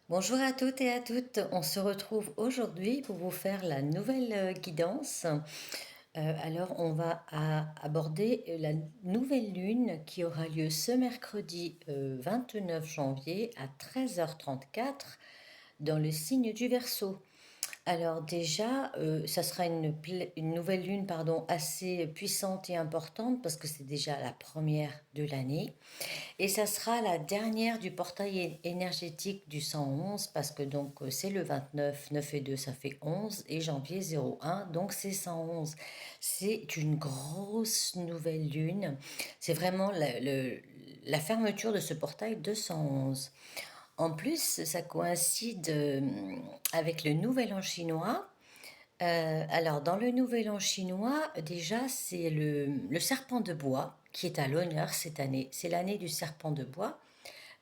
Bonjour à toutes et à toutes, on se retrouve aujourd'hui pour vous faire la nouvelle guidance. Alors on va aborder la nouvelle lune qui aura lieu ce mercredi 29 janvier à 13h34 dans le signe du Verseau. Alors déjà, ça sera une nouvelle lune, pardon, assez puissante et importante parce que c'est déjà la première de l'année. Et ça sera la dernière du portail énergétique du 111 parce que donc c'est le 29, 9 et 2 ça fait 11 et janvier 01 donc c'est 111. C'est une grosse nouvelle lune. C'est vraiment la fermeture de ce portail de 111. En plus, ça coïncide avec le nouvel an chinois. Alors, dans le nouvel an chinois, déjà, c'est le serpent de bois qui est à l'honneur cette année. C'est l'année du serpent de bois.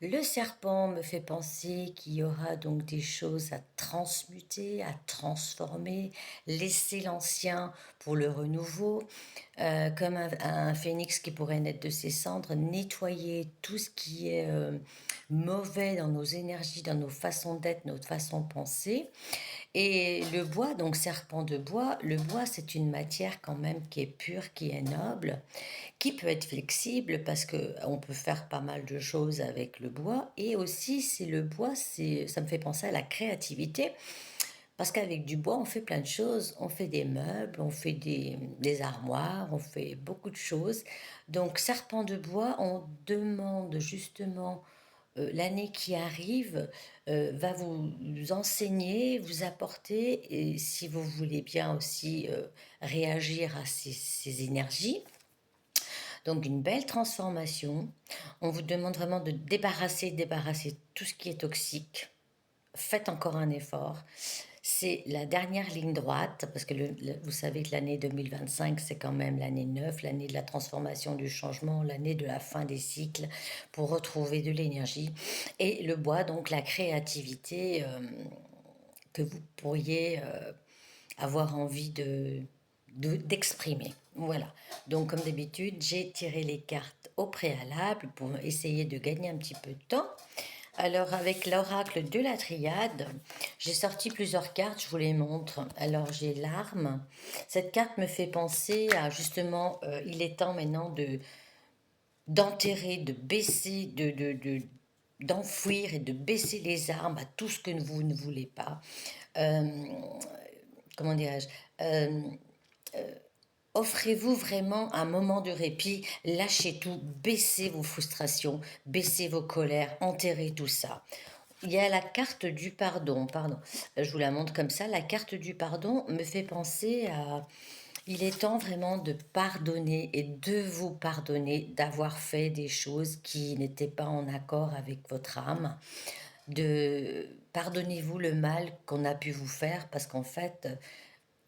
Le serpent me fait penser qu'il y aura donc des choses à transmuter, à transformer, laisser l'ancien pour le renouveau, comme un phénix qui pourrait naître de ses cendres, nettoyer tout ce qui est mauvais dans nos énergies, dans nos façons d'être, notre façon de penser. Et le bois, donc serpent de bois, le bois c'est une matière quand même qui est pure, qui est noble, qui peut être flexible parce que on peut faire pas mal de choses avec le bois. Et aussi c'est le bois, ça me fait penser à la créativité parce qu'avec du bois on fait plein de choses, on fait des meubles, on fait des armoires, on fait beaucoup de choses. Donc serpent de bois, on demande justement l'année qui arrive va vous enseigner, vous apporter, et si vous voulez bien aussi réagir à ces énergies. Donc une belle transformation. On vous demande vraiment de débarrasser tout ce qui est toxique. Faites encore un effort. C'est la dernière ligne droite, parce que vous savez que l'année 2025, c'est quand même l'année 9, l'année de la transformation, du changement, l'année de la fin des cycles, pour retrouver de l'énergie. Et le bois, donc la créativité que vous pourriez avoir envie d'exprimer. Voilà. Donc, comme d'habitude, j'ai tiré les cartes au préalable pour essayer de gagner un petit peu de temps. Alors, avec l'oracle de la triade, j'ai sorti plusieurs cartes, je vous les montre. Alors, j'ai l'arme. Cette carte me fait penser à justement, il est temps maintenant d'enterrer, de baisser, d'enfouir et de baisser les armes à tout ce que vous ne voulez pas. Euh, comment dirais-je Offrez-vous vraiment un moment de répit, lâchez tout, baissez vos frustrations, baissez vos colères, enterrez tout ça. Il y a la carte du pardon, pardon. Je vous la montre comme ça. La carte du pardon me fait penser à... Il est temps vraiment de pardonner et de vous pardonner d'avoir fait des choses qui n'étaient pas en accord avec votre âme. Pardonnez-vous le mal qu'on a pu vous faire parce qu'en fait,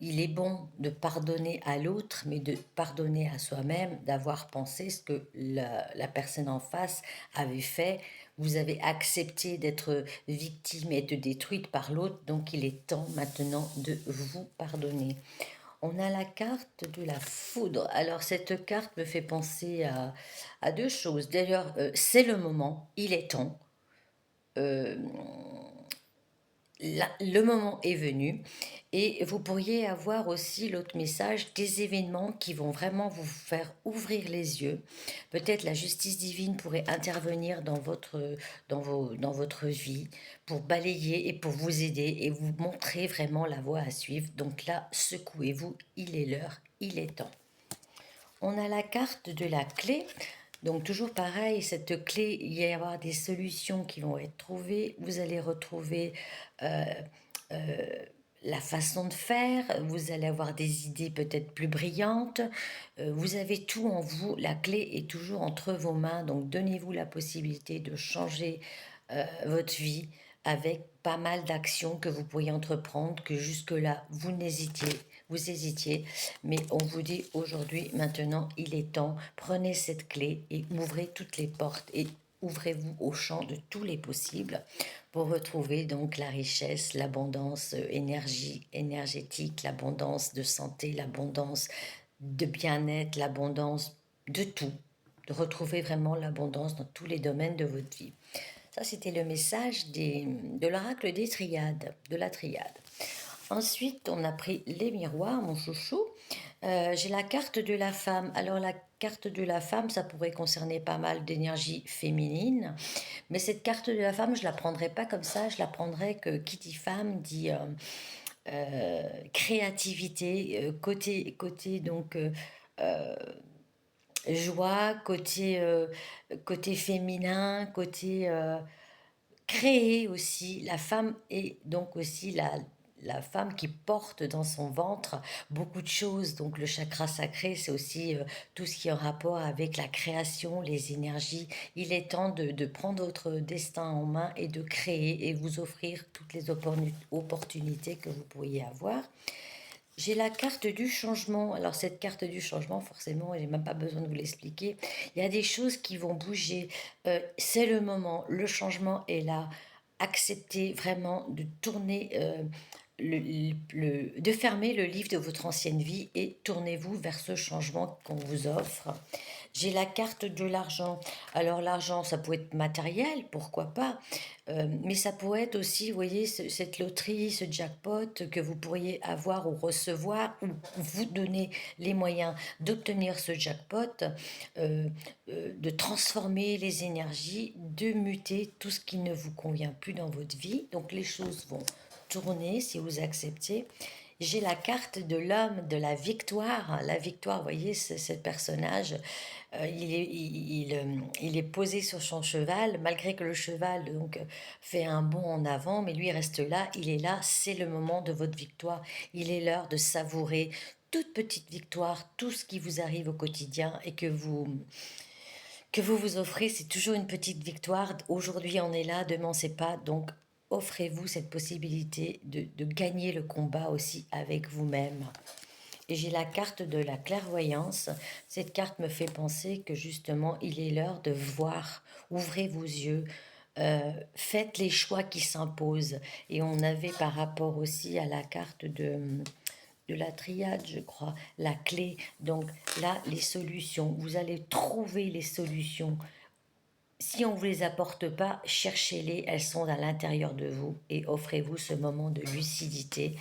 il est bon de pardonner à l'autre, mais de pardonner à soi-même, d'avoir pensé ce que la personne en face avait fait. Vous avez accepté d'être victime et de détruite par l'autre, donc il est temps maintenant de vous pardonner. On a la carte de la foudre. Alors cette carte me fait penser à deux choses. D'ailleurs, c'est le moment, il est temps. Euh, le moment est venu et vous pourriez avoir aussi l'autre message des événements qui vont vraiment vous faire ouvrir les yeux. Peut-être la justice divine pourrait intervenir dans votre vie pour balayer et pour vous aider et vous montrer vraiment la voie à suivre. Donc là, secouez-vous, il est l'heure, il est temps. On a la carte de la clé. Donc toujours pareil, cette clé, il va y avoir des solutions qui vont être trouvées. Vous allez retrouver euh, euh, la façon de faire. Vous allez avoir des idées peut-être plus brillantes. Vous avez tout en vous. La clé est toujours entre vos mains. Donc donnez-vous la possibilité de changer votre vie avec pas mal d'actions que vous pourriez entreprendre, que jusque-là, vous hésitiez, mais on vous dit aujourd'hui, maintenant, il est temps, prenez cette clé et ouvrez toutes les portes et ouvrez-vous au champ de tous les possibles pour retrouver donc la richesse, l'abondance énergétique, l'abondance de santé, l'abondance de bien-être, l'abondance de tout, de retrouver vraiment l'abondance dans tous les domaines de votre vie. Ça, c'était le message de l'oracle des triades, de la triade. Ensuite, on a pris les miroirs, mon chouchou. J'ai la carte de la femme. Alors, la carte de la femme, ça pourrait concerner pas mal d'énergie féminine. Mais cette carte de la femme, je la prendrais pas comme ça. Je la prendrais que qui dit femme dit créativité, côté donc joie, côté féminin, côté créer aussi. La femme est donc aussi la femme qui porte dans son ventre beaucoup de choses. Donc le chakra sacré, c'est aussi tout ce qui est en rapport avec la création, les énergies. Il est temps de prendre votre destin en main et de créer et vous offrir toutes les opportunités que vous pourriez avoir. J'ai la carte du changement. Alors cette carte du changement, forcément, j'ai même pas besoin de vous l'expliquer. Il y a des choses qui vont bouger. C'est le moment. Le changement est là. Acceptez vraiment de tourner, de fermer le livre de votre ancienne vie et tournez-vous vers ce changement qu'on vous offre. J'ai la carte de l'argent. Alors l'argent, ça peut être matériel, pourquoi pas, mais ça pourrait être aussi, vous voyez, cette loterie, ce jackpot que vous pourriez avoir ou recevoir, ou vous donner les moyens d'obtenir ce jackpot, de transformer les énergies, de muter tout ce qui ne vous convient plus dans votre vie. Donc les choses vont tourner si vous acceptez. J'ai la carte de l'homme de la victoire. La victoire, vous voyez, c'est ce personnage, il est posé sur son cheval, malgré que le cheval donc fait un bond en avant, mais lui reste là, il est là, c'est le moment de votre victoire. Il est l'heure de savourer toute petite victoire, tout ce qui vous arrive au quotidien et que vous vous offrez, c'est toujours une petite victoire. Aujourd'hui, on est là, demain, on ne sait pas. Donc, offrez-vous cette possibilité de gagner le combat aussi avec vous-même. Et j'ai la carte de la clairvoyance. Cette carte me fait penser que justement, il est l'heure de voir. Ouvrez vos yeux. Faites les choix qui s'imposent. Et on avait par rapport aussi à la carte de la triade, je crois, la clé. Donc là, les solutions. Vous allez trouver les solutions. Si on ne vous les apporte pas, cherchez-les, elles sont à l'intérieur de vous et offrez-vous ce moment de lucidité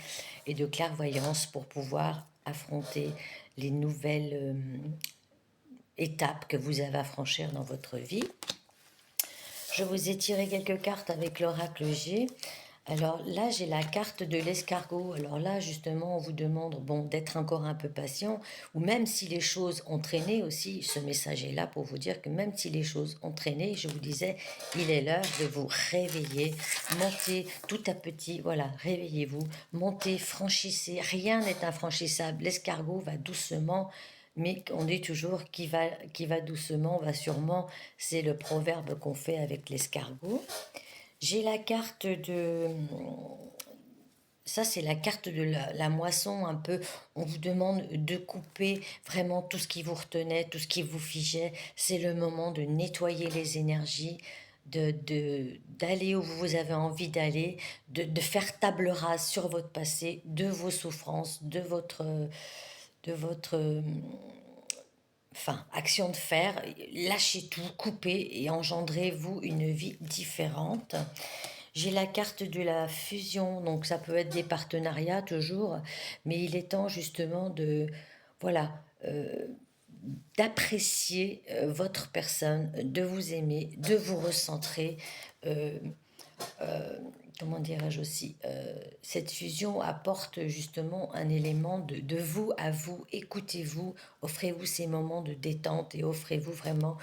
et de clairvoyance pour pouvoir affronter les nouvelles étapes que vous avez à franchir dans votre vie. Je vous ai tiré quelques cartes avec l'oracle G. Alors là, j'ai la carte de l'escargot. Alors là, justement, on vous demande bon, d'être encore un peu patient, ou même si les choses ont traîné aussi, ce message est là pour vous dire que même si les choses ont traîné, je vous disais, il est l'heure de vous réveiller, montez tout à petit, voilà, réveillez-vous, montez, franchissez, rien n'est infranchissable. L'escargot va doucement, mais on dit toujours qui va doucement va sûrement, c'est le proverbe qu'on fait avec l'escargot. J'ai la carte de... Ça, c'est la carte de la moisson, un peu. On vous demande de couper vraiment tout ce qui vous retenait, tout ce qui vous figeait. C'est le moment de nettoyer les énergies, d'aller où vous avez envie d'aller, de faire table rase sur votre passé, de vos souffrances, de votre enfin, action de faire, lâchez tout, coupez et engendrez-vous une vie différente. J'ai la carte de la fusion, donc ça peut être des partenariats toujours, mais il est temps justement voilà, d'apprécier votre personne, de vous aimer, de vous recentrer. euh, Comment dirais-je aussi, cette fusion apporte justement un élément de vous à vous, écoutez-vous, offrez-vous ces moments de détente et offrez-vous vraiment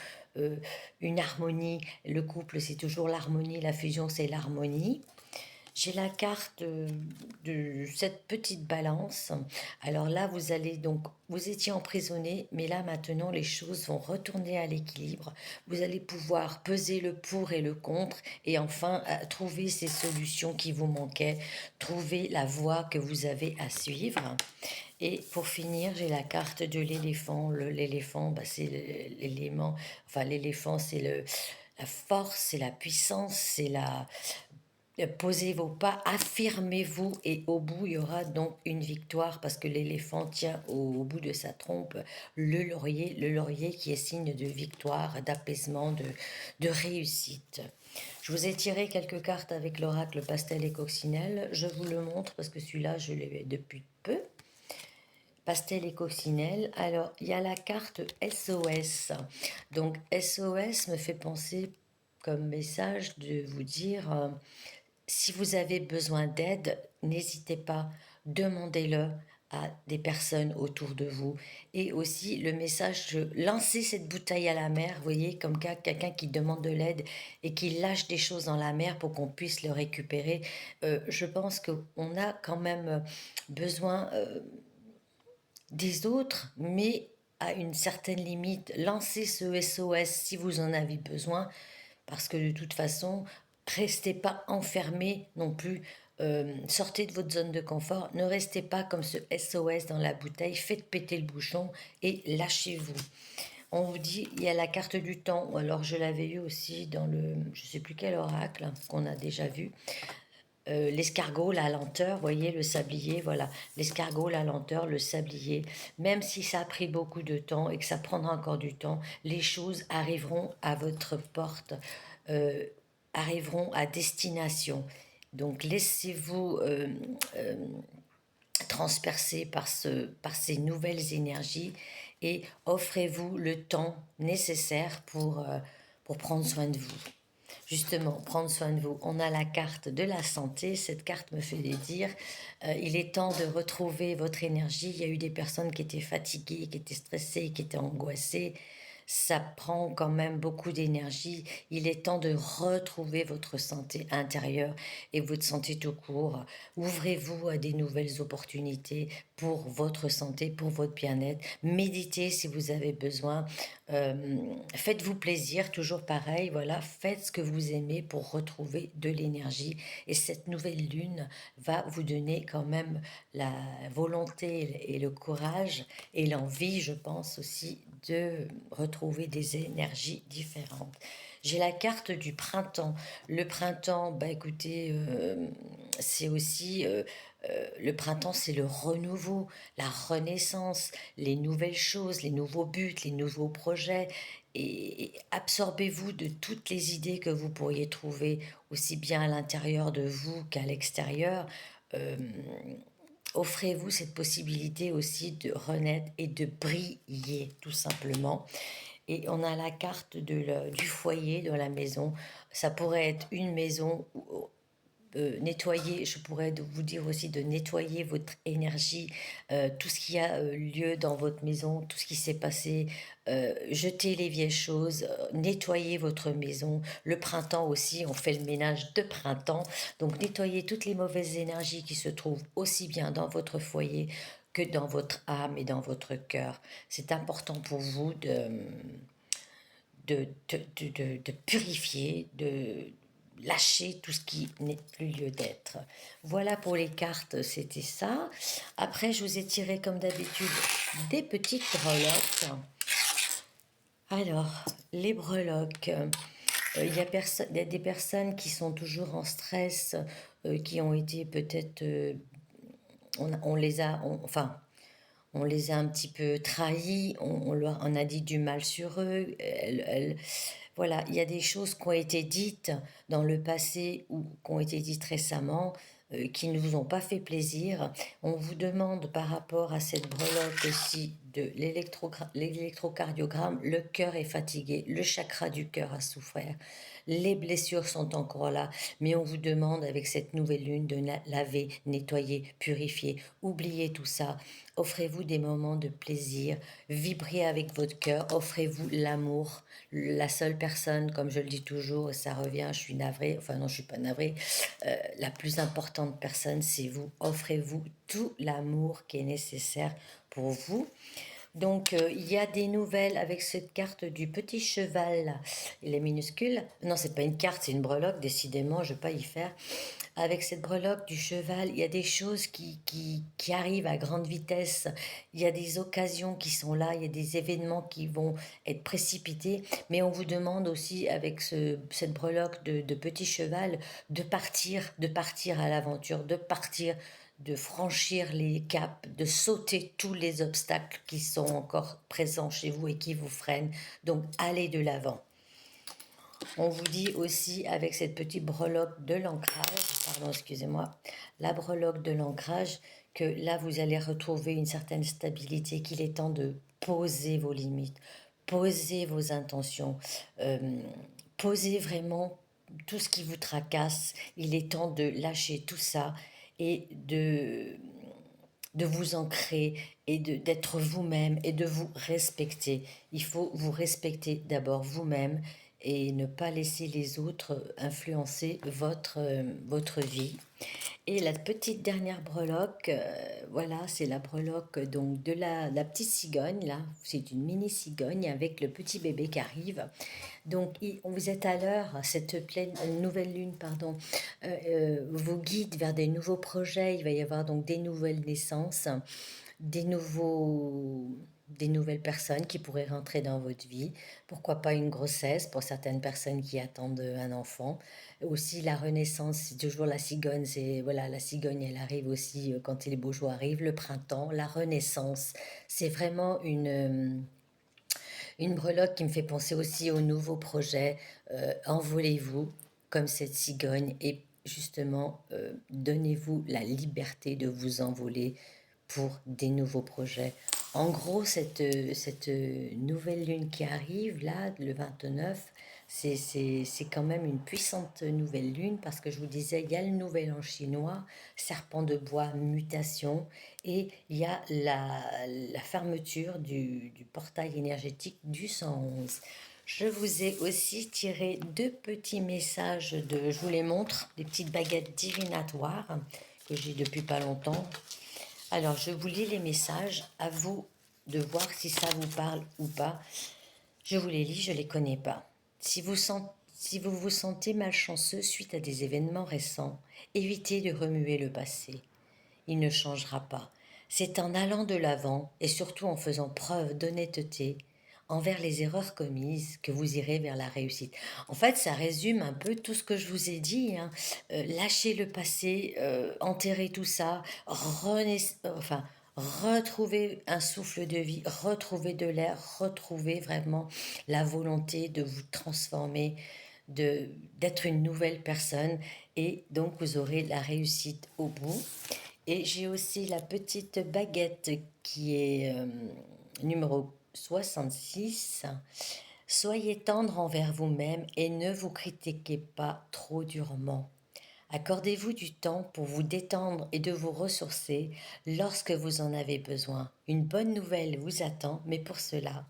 une harmonie. Le couple, c'est toujours l'harmonie, la fusion, c'est l'harmonie. J'ai la carte de cette petite balance. Alors là, vous allez donc, vous étiez emprisonné, mais là maintenant, les choses vont retourner à l'équilibre. Vous allez pouvoir peser le pour et le contre et enfin trouver ces solutions qui vous manquaient, trouver la voie que vous avez à suivre. Et pour finir, j'ai la carte de l'éléphant. L'éléphant, bah, c'est l'élément, enfin l'éléphant, c'est la force, c'est la puissance, c'est la posez vos pas, affirmez-vous et au bout il y aura donc une victoire parce que l'éléphant tient au bout de sa trompe le laurier qui est signe de victoire, d'apaisement, de réussite. Je vous ai tiré quelques cartes avec l'oracle Pastel et Coccinelle. Je vous le montre parce que celui-là, je l'ai depuis peu. Pastel et Coccinelle. Alors, il y a la carte SOS. Donc, SOS me fait penser comme message de vous dire, si vous avez besoin d'aide, n'hésitez pas, demandez-le à des personnes autour de vous. Et aussi le message de lancer cette bouteille à la mer, vous voyez, comme quelqu'un qui demande de l'aide et qui lâche des choses dans la mer pour qu'on puisse le récupérer. Je pense qu'on a quand même besoin des autres, mais à une certaine limite. Lancez ce SOS si vous en avez besoin, parce que de toute façon, restez pas enfermé non plus. Sortez de votre zone de confort, ne restez pas comme ce SOS dans la bouteille, faites péter le bouchon et lâchez-vous. On vous dit, il y a la carte du temps, ou alors je l'avais eu aussi dans le, je sais plus quel oracle qu'on a déjà vu. L'escargot, la lenteur, voyez, le sablier, voilà. L'escargot, la lenteur, le sablier. Même si ça a pris beaucoup de temps et que ça prendra encore du temps, les choses arriveront à votre porte, euh, arriveront à destination. Donc laissez-vous transpercer par ces nouvelles énergies et offrez-vous le temps nécessaire pour prendre soin de vous. Justement, prendre soin de vous. On a la carte de la santé. Cette carte me fait dire, il est temps de retrouver votre énergie. Il y a eu des personnes qui étaient fatiguées, qui étaient stressées, qui étaient angoissées. Ça prend quand même beaucoup d'énergie. Il est temps de retrouver votre santé intérieure et votre santé tout court. Ouvrez-vous à des nouvelles opportunités pour votre santé, pour votre bien-être. Méditez si vous avez besoin. Faites-vous plaisir, toujours pareil, voilà, faites ce que vous aimez pour retrouver de l'énergie. Et cette nouvelle lune va vous donner quand même la volonté et le courage et l'envie, je pense aussi, de retrouver des énergies différentes. J'ai la carte du printemps. Le printemps, bah écoutez, c'est aussi le printemps, c'est le renouveau, la renaissance, les nouvelles choses, les nouveaux buts, les nouveaux projets. Et absorbez-vous de toutes les idées que vous pourriez trouver, aussi bien à l'intérieur de vous qu'à l'extérieur. Euh, Offrez-vous cette possibilité aussi de renaître et de briller, tout simplement. Et on a la carte du foyer, de la maison. Ça pourrait être une maison nettoyer, je pourrais vous dire aussi de nettoyer votre énergie, tout ce qui a lieu dans votre maison, tout ce qui s'est passé, jeter les vieilles choses, nettoyer votre maison. Le printemps aussi, on fait le ménage de printemps, donc nettoyer toutes les mauvaises énergies qui se trouvent aussi bien dans votre foyer que dans votre âme et dans votre cœur. C'est important pour vous de purifier, de lâcher tout ce qui n'est plus lieu d'être. Voilà pour les cartes, c'était ça. Après, je vous ai tiré comme d'habitude des petites breloques. Alors, les breloques. Il y a des personnes qui sont toujours en stress, qui ont été peut-être... on les a... enfin, on les a un petit peu trahis, on leur on a dit du mal sur eux. Voilà, il y a des choses qui ont été dites dans le passé ou qui ont été dites récemment qui ne vous ont pas fait plaisir. On vous demande par rapport à cette breloque aussi de l'électrocardiogramme, le cœur est fatigué, le chakra du cœur a souffert, les blessures sont encore là, mais on vous demande avec cette nouvelle lune de laver, nettoyer, purifier, oublier tout ça. Offrez-vous des moments de plaisir, vibrez avec votre cœur, offrez-vous l'amour. La seule personne, comme je le dis toujours, et ça revient, je suis navrée, enfin non, je suis pas navrée, la plus importante personne, c'est vous. Offrez-vous tout l'amour qui est nécessaire pour vous. Donc, il y a des nouvelles avec cette carte du petit cheval, là. Il est minuscule. Non, c'est pas une carte, c'est une breloque, décidément, je ne vais pas y faire. Avec cette breloque du cheval, il y a des choses qui arrivent à grande vitesse. Il y a des occasions qui sont là, il y a des événements qui vont être précipités. Mais on vous demande aussi, avec cette breloque de petit cheval, de partir à l'aventure, de partir, de franchir les caps, de sauter tous les obstacles qui sont encore présents chez vous et qui vous freinent. Donc, allez de l'avant. On vous dit aussi avec cette petite breloque de l'ancrage, pardon, excusez-moi, la breloque de l'ancrage, que là vous allez retrouver une certaine stabilité, qu'il est temps de poser vos limites, poser vos intentions, euh, poser vraiment tout ce qui vous tracasse. Il est temps de lâcher tout ça et de vous ancrer et d'être vous-même et de vous respecter. Il faut vous respecter d'abord vous-même et ne pas laisser les autres influencer votre vie. Et la petite dernière breloque, voilà, c'est la breloque donc de la petite cigogne, là, c'est une mini cigogne avec le petit bébé qui arrive. Donc, vous êtes à l'heure, cette nouvelle lune, pardon, vous guide vers des nouveaux projets. Il va y avoir donc des nouvelles naissances, des nouveaux, des nouvelles personnes qui pourraient rentrer dans votre vie. Pourquoi pas une grossesse pour certaines personnes qui attendent un enfant. Aussi la renaissance, c'est toujours la cigogne. C'est voilà, la cigogne, elle arrive aussi quand les beaux jours arrivent. Le printemps, la renaissance, c'est vraiment une breloque qui me fait penser aussi au nouveau projet Envolez-vous comme cette cigogne et justement donnez-vous la liberté de vous envoler pour des nouveaux projets. En gros, cette nouvelle lune qui arrive là, le 29, c'est quand même une puissante nouvelle lune parce que je vous disais, il y a le nouvel an chinois, serpent de bois, mutation, et il y a la fermeture du portail énergétique du 111. Je vous ai aussi tiré deux petits messages je vous les montre, des petites baguettes divinatoires que j'ai depuis pas longtemps. Alors, je vous lis les messages, à vous de voir si ça vous parle ou pas. Je vous les lis, je ne les connais pas. Si vous vous sentez malchanceux suite à des événements récents, évitez de remuer le passé. Il ne changera pas. C'est en allant de l'avant et surtout en faisant preuve d'honnêteté envers les erreurs commises que vous irez vers la réussite. En fait, ça résume un peu tout ce que je vous ai dit, hein. Lâchez le passé, enterrez tout ça, retrouver un souffle de vie, retrouver de l'air, retrouver vraiment la volonté de vous transformer, d'être une nouvelle personne et donc vous aurez la réussite au bout. Et j'ai aussi la petite baguette qui est numéro 66. Soyez tendre envers vous-même et ne vous critiquez pas trop durement. Accordez-vous du temps pour vous détendre et de vous ressourcer lorsque vous en avez besoin. Une bonne nouvelle vous attend, mais pour cela,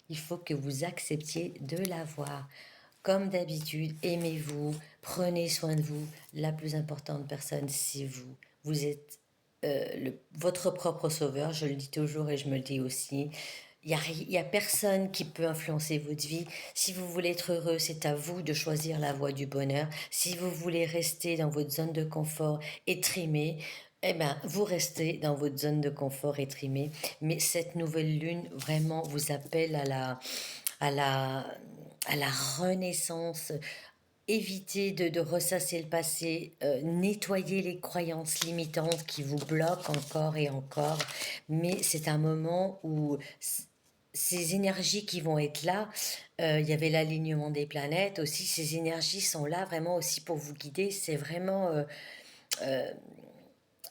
il faut que vous acceptiez de l'avoir. Comme d'habitude, aimez-vous, prenez soin de vous. La plus importante personne, c'est vous. Vous êtes votre propre sauveur, je le dis toujours et je me le dis aussi. Il y a personne qui peut influencer votre vie. Si vous voulez être heureux, c'est à vous de choisir la voie du bonheur. Si vous voulez rester dans votre zone de confort et trimer, eh ben, vous restez dans votre zone de confort et trimer. Mais cette nouvelle lune vraiment vous appelle à la, à la renaissance. Évitez de ressasser le passé, nettoyer les croyances limitantes qui vous bloquent encore et encore. Mais c'est un moment où ces énergies qui vont être là, il y avait l'alignement des planètes aussi, ces énergies sont là vraiment aussi pour vous guider. C'est vraiment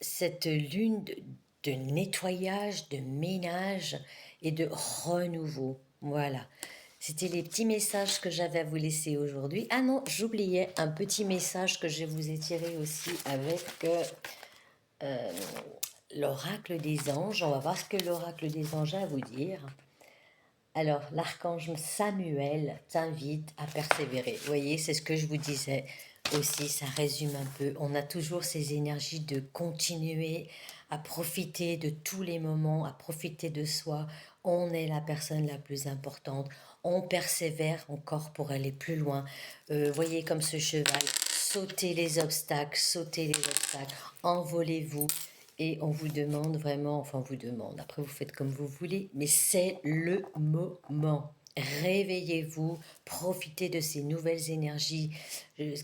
cette lune de nettoyage, de ménage et de renouveau. Voilà. C'était les petits messages que j'avais à vous laisser aujourd'hui. Ah non, j'oubliais un petit message que je vous ai tiré aussi avec l'oracle des anges. On va voir ce que l'oracle des anges a à vous dire. Alors, l'archange Samuel t'invite à persévérer. Vous voyez, c'est ce que je vous disais aussi, ça résume un peu. On a toujours ces énergies de continuer à profiter de tous les moments, à profiter de soi. On est la personne la plus importante. On persévère encore pour aller plus loin. Voyez comme ce cheval, sautez les obstacles, envolez-vous. Et on vous demande vraiment, enfin on vous demande, après vous faites comme vous voulez, mais c'est le moment. Réveillez-vous, profitez de ces nouvelles énergies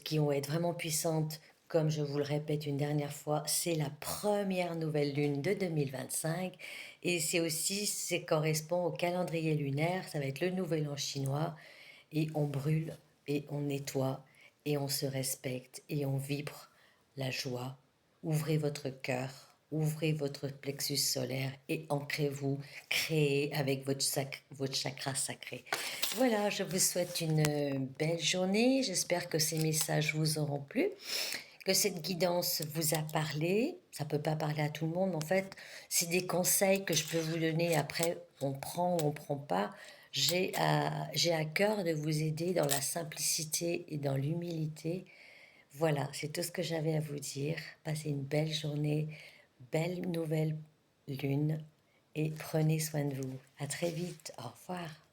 qui vont être vraiment puissantes. Comme je vous le répète une dernière fois, c'est la première nouvelle lune de 2025 et c'est aussi, ça correspond au calendrier lunaire, ça va être le nouvel an chinois et on brûle et on nettoie et on se respecte et on vibre la joie. Ouvrez votre cœur, ouvrez votre plexus solaire et ancrez-vous, créez avec votre chakra sacré. Voilà, je vous souhaite une belle journée. J'espère que ces messages vous auront plu, que cette guidance vous a parlé. Ça peut pas parler à tout le monde, en fait. C'est des conseils que je peux vous donner. Après, on prend ou on prend pas. J'ai à cœur de vous aider dans la simplicité et dans l'humilité. Voilà, c'est tout ce que j'avais à vous dire. Passez une belle journée, belle nouvelle lune et prenez soin de vous. À très vite. Au revoir.